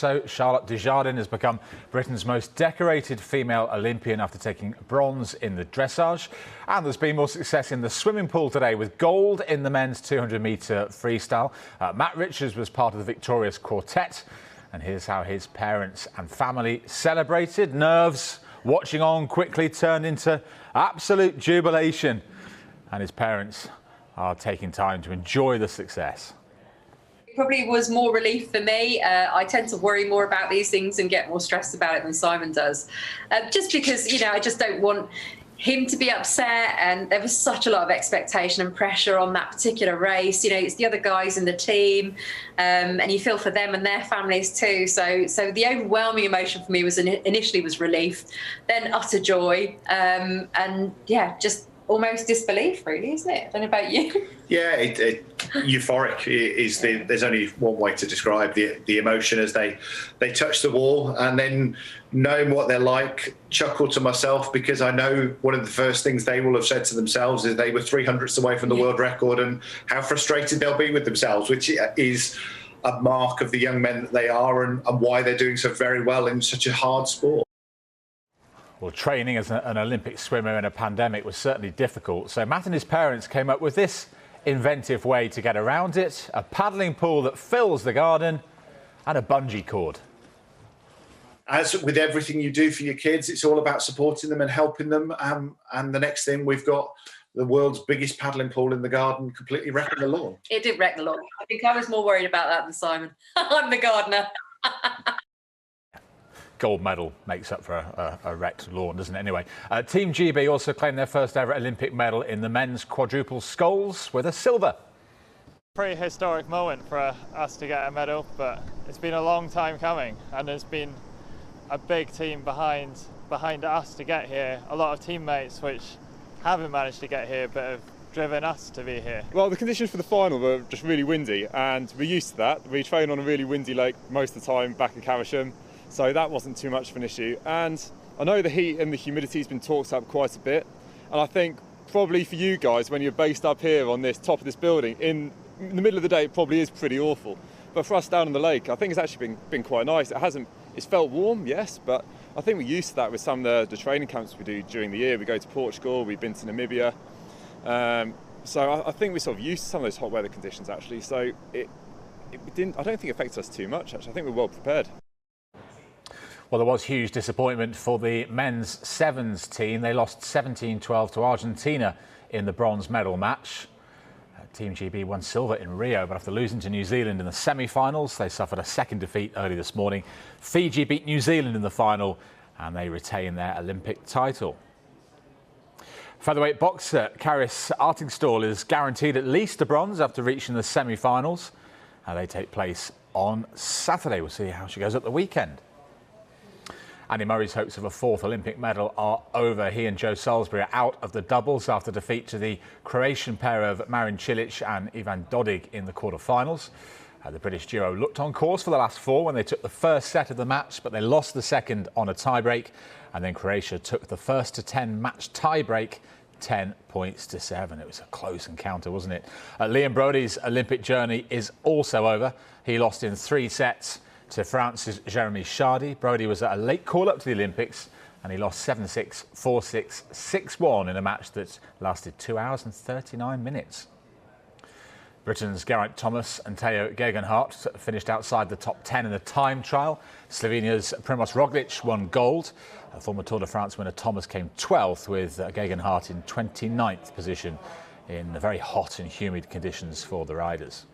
So Charlotte Dujardin has become Britain's most decorated female Olympian after taking bronze in the dressage. And there's been more success in the swimming pool today with gold in the men's 200-metre freestyle. Matt Richards was part of the victorious quartet. And here's how his parents and family celebrated. Nerves watching on quickly turned into absolute jubilation. And his parents are taking time to enjoy the success. Probably was more relief for me. I tend to worry more about these things and get more stressed about it than Simon does. Just because, I just don't want him to be upset, and there was such a lot of expectation and pressure on that particular race. It's the other guys in the team, and you feel for them and their families too. So the overwhelming emotion for me was initially was relief, then utter joy, and yeah, just almost disbelief, really, isn't it? I don't know about you. Yeah, euphoric is there's only one way to describe the emotion as they touch the wall, and then knowing what they're like, chuckle to myself because I know one of the first things they will have said to themselves is they were 300ths away from the world record, and how frustrated they'll be with themselves, which is a mark of the young men that they are and why they're doing so very well in such a hard sport. Well, training as an Olympic swimmer in a pandemic was certainly difficult. So Matt and his parents came up with this inventive way to get around it: a paddling pool that fills the garden and a bungee cord. As with everything you do for your kids, it's all about supporting them and helping them. And the next thing, we've got the world's biggest paddling pool in the garden completely wrecking the lawn. It did wreck the lawn. I think I was more worried about that than Simon. I'm the gardener. Gold medal makes up for a wrecked lawn, doesn't it? Anyway, Team GB also claimed their first ever Olympic medal in the men's quadruple sculls with a silver. Pretty historic moment for us to get a medal, but it's been a long time coming, and there's been a big team behind us to get here. A lot of teammates which haven't managed to get here but have driven us to be here. Well, the conditions for the final were just really windy, and we're used to that. We train on a really windy lake most of the time back in Caversham, so that wasn't too much of an issue. And I know the heat and the humidity has been talked up quite a bit, and I think probably for you guys, when you're based up here on this top of this building, in the middle of the day it probably is pretty awful. But for us down on the lake, I think it's actually been quite nice. It's felt warm, yes, but I think we're used to that with some of the training camps we do during the year. We go to Portugal, we've been to Namibia. So I think we're sort of used to some of those hot weather conditions actually. So I don't think it affects us too much actually. I think we're well prepared. Well, there was huge disappointment for the men's sevens team. They lost 17-12 to Argentina in the bronze medal match. Team GB won silver in Rio, but after losing to New Zealand in the semi-finals, they suffered a second defeat early this morning. Fiji beat New Zealand in the final, and they retain their Olympic title. Featherweight boxer Karis Artingstall is guaranteed at least a bronze after reaching the semi-finals. They take place on Saturday. We'll see how she goes at the weekend. Andy Murray's hopes of a fourth Olympic medal are over. He and Joe Salisbury are out of the doubles after defeat to the Croatian pair of Marin Cilic and Ivan Dodig in the quarterfinals. The British duo looked on course for the last four when they took the first set of the match, but they lost the second on a tiebreak. And then Croatia took the first to 10 match tiebreak 10 points to 7. It was a close encounter, wasn't it? Liam Brody's Olympic journey is also over. He lost in 3 sets to France's Jeremy Chardy. Brody was at a late call-up to the Olympics, and he lost 7-6, 4-6, 6-1 in a match that lasted 2 hours and 39 minutes. Britain's Geraint Thomas and Teo Gegenhardt finished outside the top 10 in the time trial. Slovenia's Primož Roglic won gold. Former Tour de France winner Thomas came 12th, with Gegenhardt in 29th position in the very hot and humid conditions for the riders.